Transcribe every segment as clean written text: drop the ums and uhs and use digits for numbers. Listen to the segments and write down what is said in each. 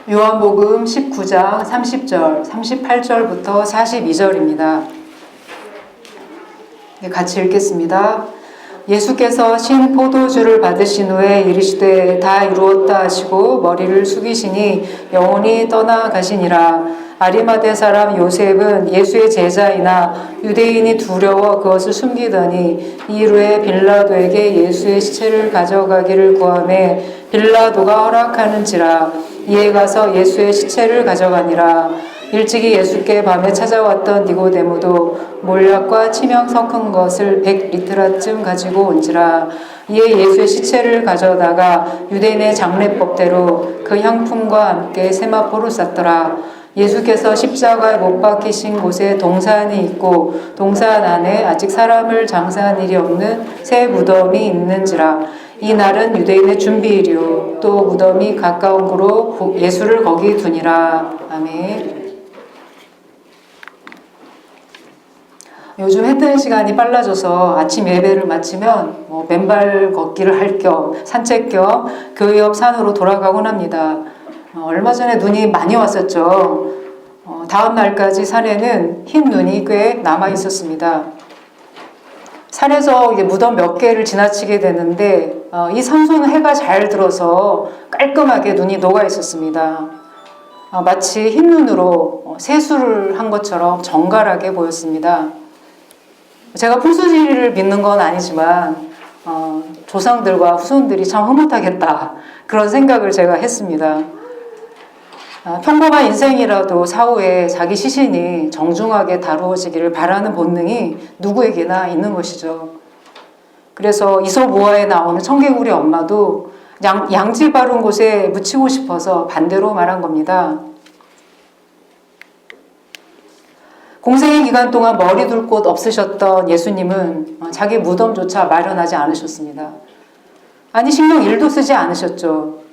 요한복음 19장 30절, 38절부터 42절입니다. 같이 읽겠습니다. 예수께서 신 포도주를 받으신 후에 이르시되 다 이루었다 하시고 머리를 숙이시니 영혼이 떠나가시니라. 아리마대 사람 요셉은 예수의 제자이나 유대인이 두려워 그것을 숨기더니 이후에 빌라도에게 예수의 시체를 가져가기를 구하매 빌라도가 허락하는지라. 이에 가서 예수의 시체를 가져가니라. 일찍이 예수께 밤에 찾아왔던 니고데모도 몰약과 치명 섞은 것을 100리트라쯤 가지고 온지라. 이에 예수의 시체를 가져다가 유대인의 장례법대로 그 향품과 함께 세마포로 쌌더라. 예수께서 십자가에 못 박히신 곳에 동산이 있고 동산 안에 아직 사람을 장사한 일이 없는 새 무덤이 있는지라. 이 날은 유대인의 준비일이요 또 무덤이 가까운 고로 예수를 거기 두니라. 아멘. 요즘 해 뜨는 시간이 빨라져서 아침 예배를 마치면 맨발 걷기를 할 겸 산책 겸 교회 옆 산으로 돌아가곤 합니다. 얼마 전에 눈이 많이 왔었죠. 다음 날까지 산에는 흰 눈이 꽤 남아 있었습니다. 산에서 무덤 몇 개를 지나치게 되는데 이 산소는 해가 잘 들어서 깔끔하게 눈이 녹아 있었습니다. 마치 흰 눈으로 세수를 한 것처럼 정갈하게 보였습니다. 제가 풍수지리를 믿는 건 아니지만 조상들과 후손들이 참 흐뭇하겠다 그런 생각을 제가 했습니다. 평범한 인생이라도 사후에 자기 시신이 정중하게 다루어지기를 바라는 본능이 누구에게나 있는 것이죠. 그래서 이솝우화에 나오는 청개구리 엄마도 양지 바른 곳에 묻히고 싶어서 반대로 말한 겁니다. 공생의 기간 동안 머리 둘 곳 없으셨던 예수님은 자기 무덤조차 마련하지 않으셨습니다. 아니 신경 1도 쓰지 않으셨죠.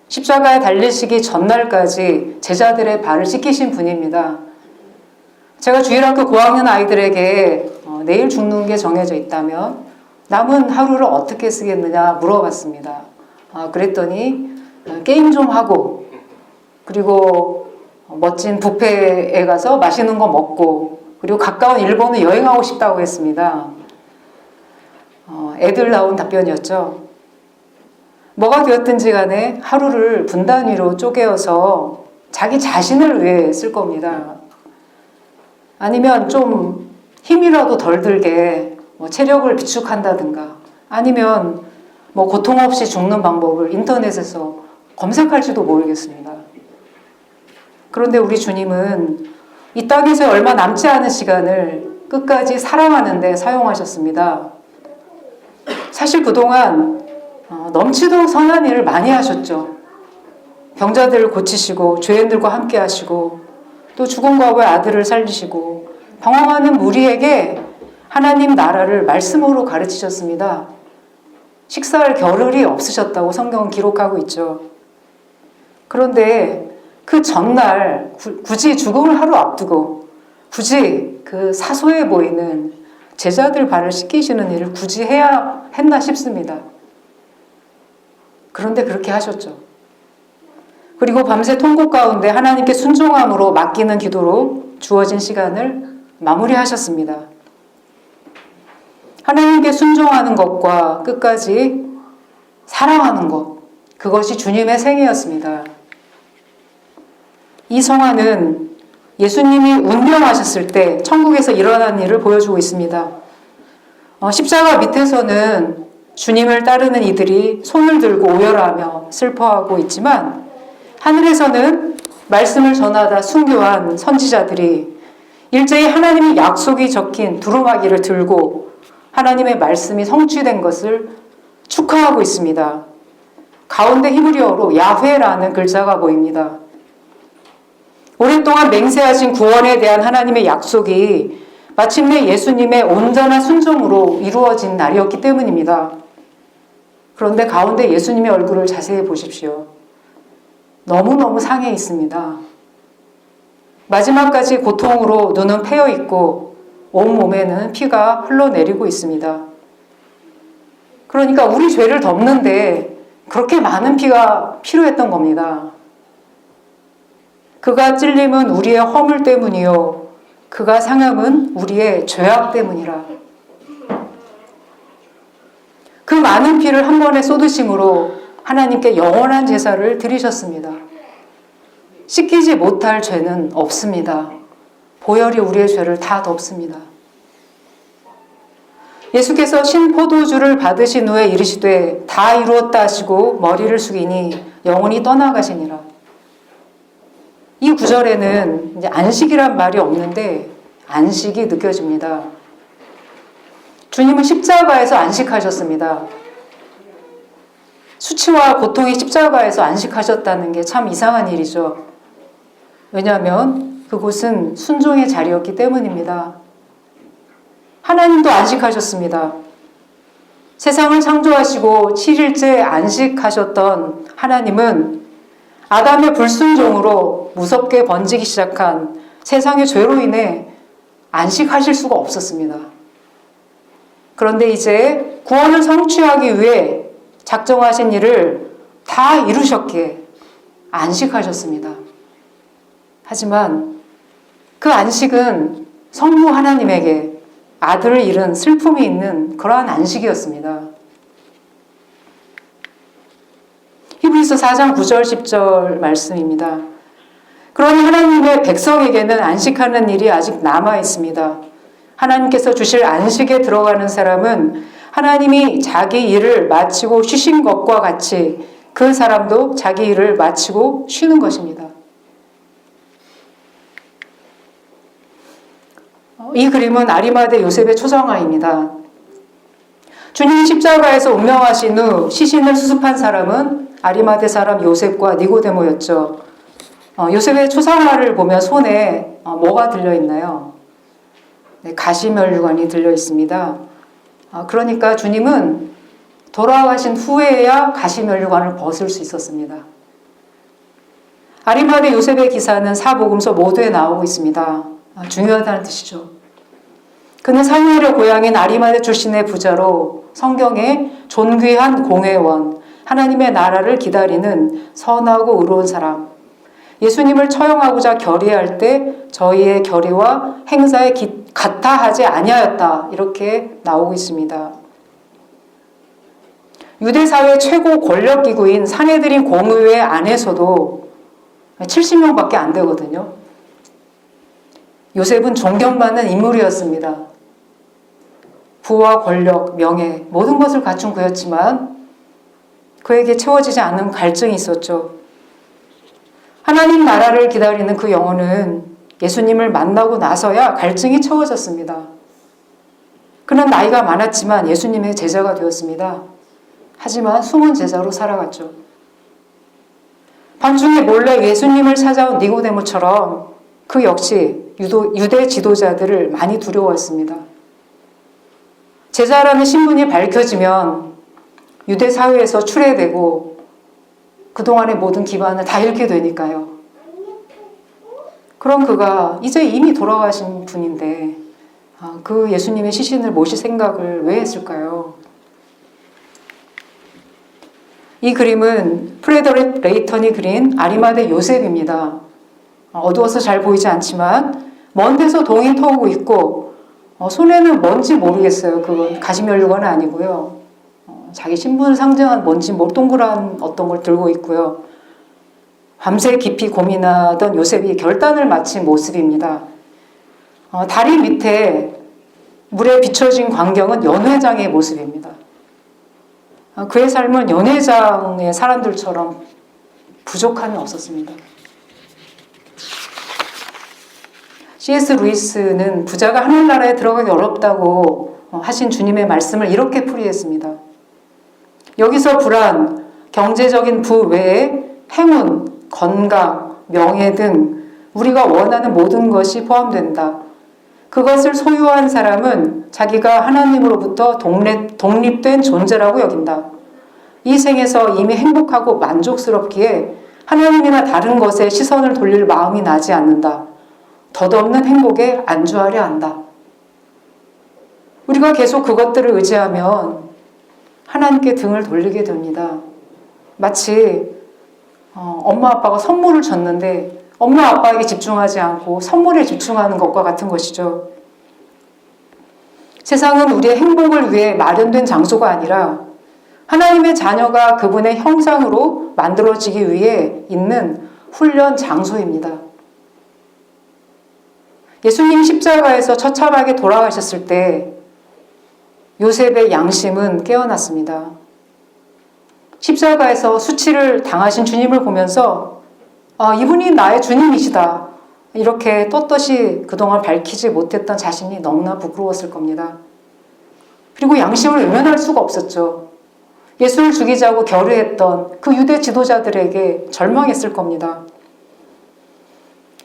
십자가에 달리시기 전날까지 제자들의 발을 씻기신 분입니다. 제가 주일학교 고학년 아이들에게 내일 죽는 게 정해져 있다면 남은 하루를 어떻게 쓰겠느냐 물어봤습니다. 그랬더니 게임 좀 하고 그리고 멋진 뷔페에 가서 맛있는 거 먹고 그리고 가까운 일본을 여행하고 싶다고 했습니다. 애들 나온 답변이었죠. 뭐가 되었든지 간에 하루를 분단 위로 쪼개어서 자기 자신을 위해 쓸 겁니다. 아니면 좀 힘이라도 덜 들게 체력을 비축한다든가 아니면 고통 없이 죽는 방법을 인터넷에서 검색할지도 모르겠습니다. 그런데 우리 주님은 이 땅에서 얼마 남지 않은 시간을 끝까지 사랑하는 데 사용하셨습니다. 사실 그동안 넘치도록 선한 일을 많이 하셨죠. 병자들을 고치시고 죄인들과 함께 하시고 또 죽은 과부의 아들을 살리시고 방황하는 무리에게 하나님 나라를 말씀으로 가르치셨습니다. 식사할 겨를이 없으셨다고 성경은 기록하고 있죠. 그런데 그 전날 굳이 죽음을 하루 앞두고 굳이 그 사소해 보이는 제자들 발을 씻기시는 일을 굳이 해야 했나 싶습니다. 그런데 그렇게 하셨죠. 그리고 밤새 통곡 가운데 하나님께 순종함으로 맡기는 기도로 주어진 시간을 마무리하셨습니다. 하나님께 순종하는 것과 끝까지 사랑하는 것, 그것이 주님의 생애였습니다. 이 성화는 예수님이 운명하셨을 때 천국에서 일어난 일을 보여주고 있습니다. 십자가 밑에서는 주님을 따르는 이들이 손을 들고 오열하며 슬퍼하고 있지만 하늘에서는 말씀을 전하다 순교한 선지자들이 일제히 하나님의 약속이 적힌 두루마기를 들고 하나님의 말씀이 성취된 것을 축하하고 있습니다. 가운데 히브리어로 야훼라는 글자가 보입니다. 오랫동안 맹세하신 구원에 대한 하나님의 약속이 마침내 예수님의 온전한 순종으로 이루어진 날이었기 때문입니다. 그런데 가운데 예수님의 얼굴을 자세히 보십시오. 너무너무 상해 있습니다. 마지막까지 고통으로 눈은 패여 있고 온몸에는 피가 흘러내리고 있습니다. 그러니까 우리 죄를 덮는데 그렇게 많은 피가 필요했던 겁니다. 그가 찔림은 우리의 허물 때문이요 그가 상함은 우리의 죄악 때문이라. 그 많은 피를 한 번에 쏟으심으로 하나님께 영원한 제사를 드리셨습니다. 씻기지 못할 죄는 없습니다. 보혈이 우리의 죄를 다 덮습니다. 예수께서 신포도주를 받으신 후에 이르시되 다 이루었다 하시고 머리를 숙이니 영혼이 떠나가시니라. 이 구절에는 이제 안식이란 말이 없는데 안식이 느껴집니다. 주님은 십자가에서 안식하셨습니다. 수치와 고통의 십자가에서 안식하셨다는 게 참 이상한 일이죠. 왜냐하면 그곳은 순종의 자리였기 때문입니다. 하나님도 안식하셨습니다. 세상을 창조하시고 7일째 안식하셨던 하나님은 아담의 불순종으로 무섭게 번지기 시작한 세상의 죄로 인해 안식하실 수가 없었습니다. 그런데 이제 구원을 성취하기 위해 작정하신 일을 다 이루셨기에 안식하셨습니다. 하지만 그 안식은 성부 하나님에게 아들을 잃은 슬픔이 있는 그러한 안식이었습니다. 히브리서 4장 9절 10절 말씀입니다. 그러니 하나님의 백성에게는 안식하는 일이 아직 남아 있습니다. 하나님께서 주실 안식에 들어가는 사람은 하나님이 자기 일을 마치고 쉬신 것과 같이 그 사람도 자기 일을 마치고 쉬는 것입니다. 이 그림은 아리마대 요셉의 초상화입니다. 주님 십자가에서 운명하신 후 시신을 수습한 사람은 아리마대 사람 요셉과 니고데모였죠. 요셉의 초상화를 보면 손에 뭐가 들려있나요? 네, 가시면류관이 들려있습니다. 그러니까 주님은 돌아가신 후에야 가시면류관을 벗을 수 있었습니다. 아리마대 요셉의 기사는 사복음서 모두에 나오고 있습니다. 중요하다는 뜻이죠. 그는 사무엘의 고향인 아리마대 출신의 부자로 성경에 존귀한 공회원, 하나님의 나라를 기다리는 선하고 의로운 사람, 예수님을 처형하고자 결의할 때 저희의 결의와 행사에 같아 하지 아니하였다 이렇게 나오고 있습니다. 유대 사회 최고 권력기구인 산헤드린 공의회 안에서도 70명밖에 안 되거든요. 요셉은 존경받는 인물이었습니다. 부와 권력, 명예 모든 것을 갖춘 그였지만 그에게 채워지지 않는 갈증이 있었죠. 하나님 나라를 기다리는 그 영혼은 예수님을 만나고 나서야 갈증이 채워졌습니다. 그는 나이가 많았지만 예수님의 제자가 되었습니다. 하지만 숨은 제자로 살아갔죠. 밤중에 몰래 예수님을 찾아온 니고데모처럼 그 역시 유대 지도자들을 많이 두려워했습니다. 제자라는 신분이 밝혀지면 유대 사회에서 추례되고 그동안의 모든 기반을 다 잃게 되니까요. 그럼 그가 이제 이미 돌아가신 분인데 그 예수님의 시신을 모실 생각을 왜 했을까요? 이 그림은 프레더릭 레이턴이 그린 아리마대 요셉입니다. 어두워서 잘 보이지 않지만 먼 데서 동이 터오고 있고 손에는 뭔지 모르겠어요. 그건 가시면류관은 아니고요. 자기 신분을 상징한 뭔지 동그란 어떤 걸 들고 있고요. 밤새 깊이 고민하던 요셉이 결단을 마친 모습입니다. 다리 밑에 물에 비춰진 광경은 연회장의 모습입니다. 그의 삶은 연회장의 사람들처럼 부족함이 없었습니다. C.S. 루이스는 부자가 하늘나라에 들어가기 어렵다고 하신 주님의 말씀을 이렇게 풀이했습니다. 여기서 불안, 경제적인 부 외에 행운, 건강, 명예 등 우리가 원하는 모든 것이 포함된다. 그것을 소유한 사람은 자기가 하나님으로부터 독립된 존재라고 여긴다. 이 생에서 이미 행복하고 만족스럽기에 하나님이나 다른 것에 시선을 돌릴 마음이 나지 않는다. 덧없는 행복에 안주하려 한다. 우리가 계속 그것들을 의지하면 하나님께 등을 돌리게 됩니다. 마치 엄마 아빠가 선물을 줬는데 엄마 아빠에게 집중하지 않고 선물에 집중하는 것과 같은 것이죠. 세상은 우리의 행복을 위해 마련된 장소가 아니라 하나님의 자녀가 그분의 형상으로 만들어지기 위해 있는 훈련 장소입니다. 예수님 십자가에서 처참하게 돌아가셨을 때 요셉의 양심은 깨어났습니다. 십자가에서 수치를 당하신 주님을 보면서 이분이 나의 주님이시다. 이렇게 떳떳이 그동안 밝히지 못했던 자신이 너무나 부끄러웠을 겁니다. 그리고 양심을 외면할 수가 없었죠. 예수를 죽이자고 결의했던 그 유대 지도자들에게 절망했을 겁니다.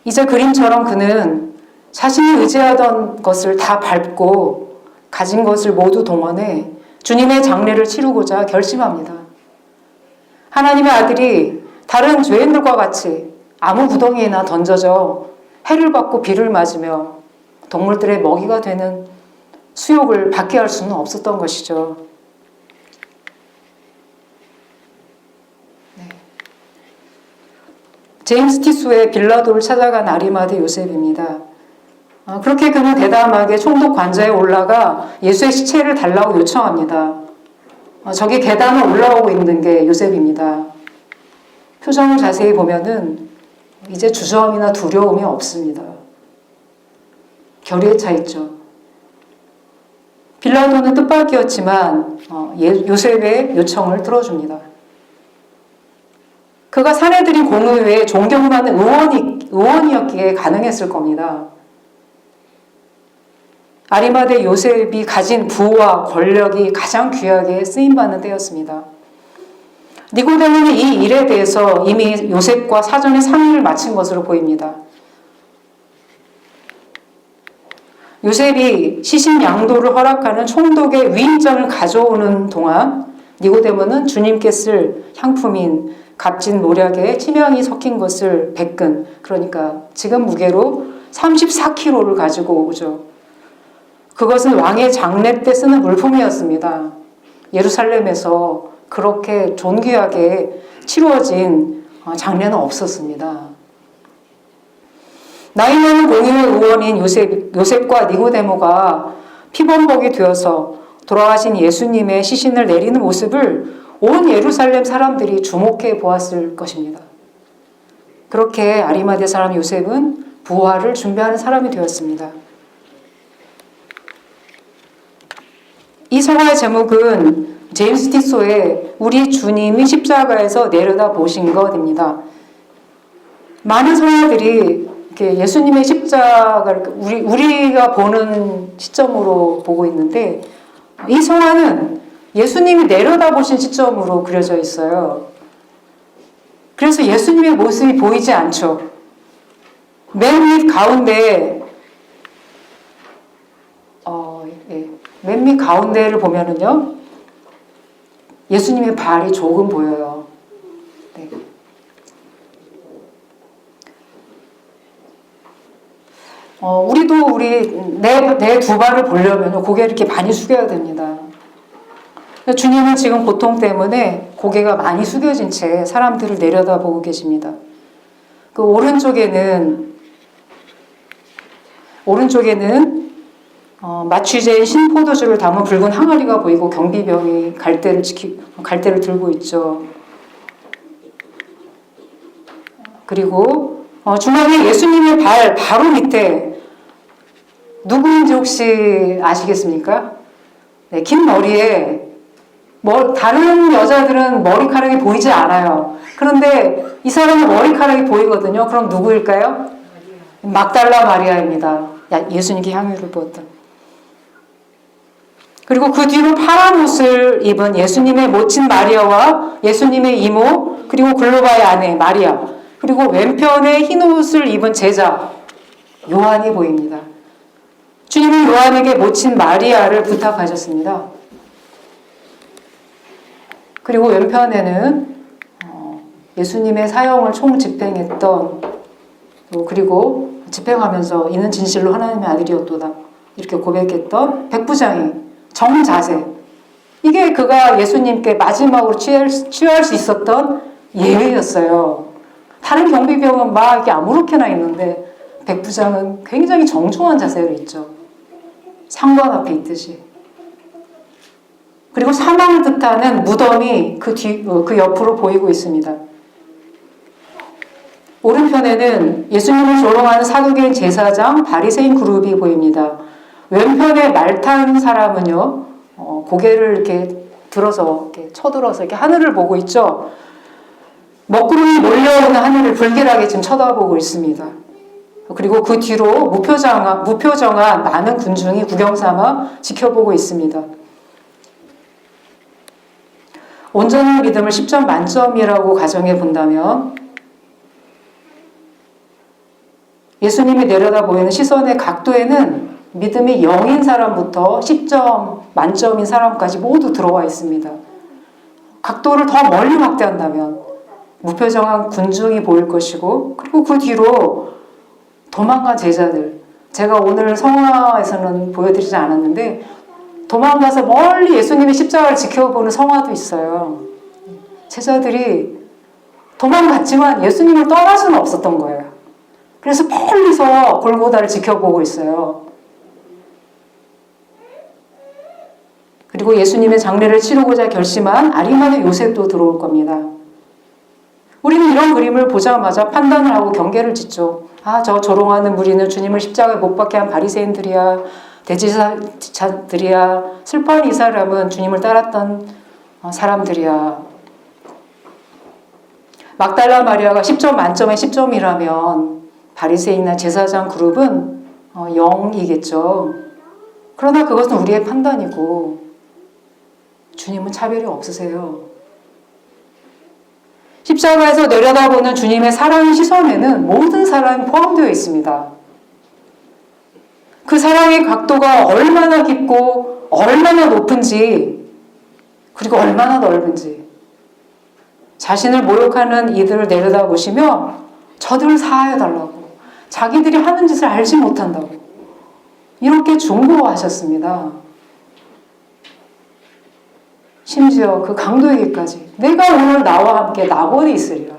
이제 그림처럼 그는 자신이 의지하던 것을 다 밟고 가진 것을 모두 동원해 주님의 장례를 치르고자 결심합니다. 하나님의 아들이 다른 죄인들과 같이 아무 구덩이에나 던져져 해를 받고 비를 맞으며 동물들의 먹이가 되는 수욕을 받게 할 수는 없었던 것이죠. 네. 제임스 티소의 빌라도를 찾아간 아리마대 요셉입니다. 그렇게 그는 대담하게 총독 관자에 올라가 예수의 시체를 달라고 요청합니다. 저기 계단을 올라오고 있는 게 요셉입니다. 표정을 자세히 보면은 이제 주저함이나 두려움이 없습니다. 결의에 차 있죠. 빌라도는 뜻밖이었지만 요셉의 요청을 들어줍니다. 그가 사내들인 공의회에 존경받는 의원이었기에 가능했을 겁니다. 아리마대 요셉이 가진 부와 권력이 가장 귀하게 쓰임받는 때였습니다. 니고데모는 이 일에 대해서 이미 요셉과 사전에 상의를 마친 것으로 보입니다. 요셉이 시신 양도를 허락하는 총독의 위임장을 가져오는 동안 니고데모는 주님께 쓸 향품인 값진 모략에 치명이 섞인 것을 100근, 그러니까 지금 무게로 34kg를 가지고 오죠. 그것은 왕의 장례 때 쓰는 물품이었습니다. 예루살렘에서 그렇게 존귀하게 치루어진 장례는 없었습니다. 나이 많은 공의회 의원인 요셉과 니고데모가 피범벅이 되어서 돌아가신 예수님의 시신을 내리는 모습을 온 예루살렘 사람들이 주목해 보았을 것입니다. 그렇게 아리마대 사람 요셉은 부활을 준비하는 사람이 되었습니다. 이 성화의 제목은 제임스 티소의 우리 주님이 십자가에서 내려다 보신 것입니다. 많은 성화들이 이렇게 예수님의 십자가를 우리가 보는 시점으로 보고 있는데 이 성화는 예수님이 내려다 보신 시점으로 그려져 있어요. 그래서 예수님의 모습이 보이지 않죠. 맨 밑 가운데 맨 밑 가운데를 보면은요, 예수님의 발이 조금 보여요. 네. 우리도 내 두 발을 보려면 고개를 이렇게 많이 숙여야 됩니다. 주님은 지금 고통 때문에 고개가 많이 숙여진 채 사람들을 내려다보고 계십니다. 그 오른쪽에는 마취제인 신포도주를 담은 붉은 항아리가 보이고 경비병이 갈대를 들고 있죠. 그리고 중앙에 예수님의 발 바로 밑에 누구인지 혹시 아시겠습니까? 네, 긴 머리에 다른 여자들은 머리카락이 보이지 않아요. 그런데 이 사람은 머리카락이 보이거든요. 그럼 누구일까요? 막달라 마리아입니다. 예수님께 향유를 부었던. 그리고 그 뒤로 파란 옷을 입은 예수님의 모친 마리아와 예수님의 이모, 그리고 글로바의 아내 마리아, 그리고 왼편에 흰 옷을 입은 제자 요한이 보입니다. 주님은 요한에게 모친 마리아를 부탁하셨습니다. 그리고 왼편에는 예수님의 사형을 총집행했던, 그리고 집행하면서 이는 진실로 하나님의 아들이었도다 이렇게 고백했던 백부장이 정자세, 이게 그가 예수님께 마지막으로 취할 수 있었던 예외였어요. 다른 경비병은 막 이렇게 아무렇게나 있는데 백부장은 굉장히 정중한 자세로 있죠. 상관 앞에 있듯이. 그리고 사망을 뜻하는 무덤이 그 옆으로 보이고 있습니다. 오른편에는 예수님을 조롱하는 사두개인 제사장 바리새인 그룹이 보입니다. 왼편에 말 탄 사람은요, 고개를 이렇게 들어서, 이렇게 쳐들어서 이렇게 하늘을 보고 있죠. 먹구름이 몰려오는 하늘을 불길하게 지금 쳐다보고 있습니다. 그리고 그 뒤로 무표정한 많은 군중이 구경삼아 지켜보고 있습니다. 온전한 믿음을 10점 만점이라고 가정해 본다면 예수님이 내려다 보이는 시선의 각도에는 믿음이 0인 사람부터 10점 만점인 사람까지 모두 들어와 있습니다. 각도를 더 멀리 확대한다면 무표정한 군중이 보일 것이고, 그리고 그 뒤로 도망간 제자들, 제가 오늘 성화에서는 보여드리지 않았는데 도망가서 멀리 예수님의 십자가를 지켜보는 성화도 있어요. 제자들이 도망갔지만 예수님을 떠날 수는 없었던 거예요. 그래서 멀리서 골고다를 지켜보고 있어요. 그리고 예수님의 장례를 치르고자 결심한 아리마대 요셉도 들어올 겁니다. 우리는 이런 그림을 보자마자 판단을 하고 경계를 짓죠. 아, 저 조롱하는 무리는 주님을 십자가에 못 박게 한 바리새인들이야, 대제사장들이야, 슬퍼한 이 사람은 주님을 따랐던 사람들이야. 막달라 마리아가 10점 만점에 10점이라면 바리새인이나 제사장 그룹은 0이겠죠. 그러나 그것은 우리의 판단이고 주님은 차별이 없으세요. 십자가에서 내려다보는 주님의 사랑의 시선에는 모든 사랑이 포함되어 있습니다. 그 사랑의 각도가 얼마나 깊고 얼마나 높은지, 그리고 얼마나 넓은지, 자신을 모욕하는 이들을 내려다보시며 저들을 사하여달라고, 자기들이 하는 짓을 알지 못한다고 이렇게 중보하셨습니다. 심지어 그 강도에게까지 내가 오늘 나와 함께 나벌이 있으리라.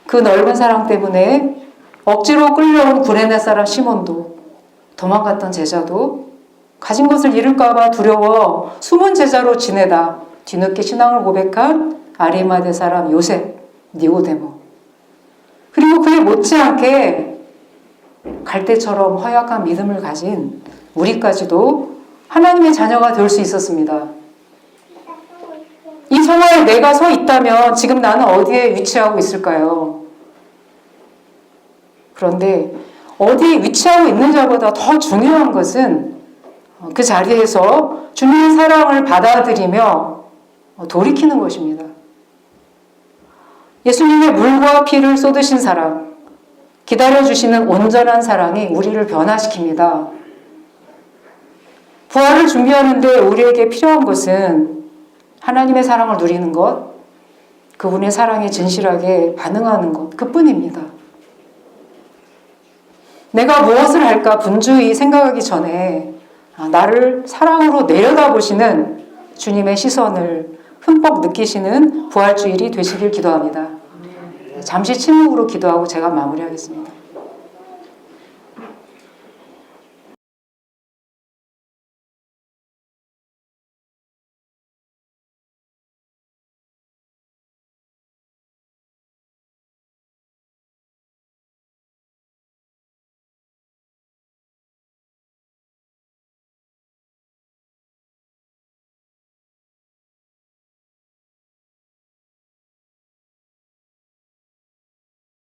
그 넓은 사랑 때문에 억지로 끌려온 구레네 사람 시몬도, 도망갔던 제자도, 가진 것을 잃을까 봐 두려워 숨은 제자로 지내다 뒤늦게 신앙을 고백한 아리마대 사람 요셉, 니고데모, 그리고 그에 못지않게 갈대처럼 허약한 믿음을 가진 우리까지도 하나님의 자녀가 될 수 있었습니다. 이 성화에 내가 서 있다면 지금 나는 어디에 위치하고 있을까요? 그런데 어디에 위치하고 있는 자보다 더 중요한 것은 그 자리에서 주님의 사랑을 받아들이며 돌이키는 것입니다. 예수님의 물과 피를 쏟으신 사랑, 기다려주시는 온전한 사랑이 우리를 변화시킵니다. 부활을 준비하는데 우리에게 필요한 것은 하나님의 사랑을 누리는 것, 그분의 사랑에 진실하게 반응하는 것, 그뿐입니다. 내가 무엇을 할까 분주히 생각하기 전에 나를 사랑으로 내려다보시는 주님의 시선을 흠뻑 느끼시는 부활주일이 되시길 기도합니다. 잠시 침묵으로 기도하고 제가 마무리하겠습니다.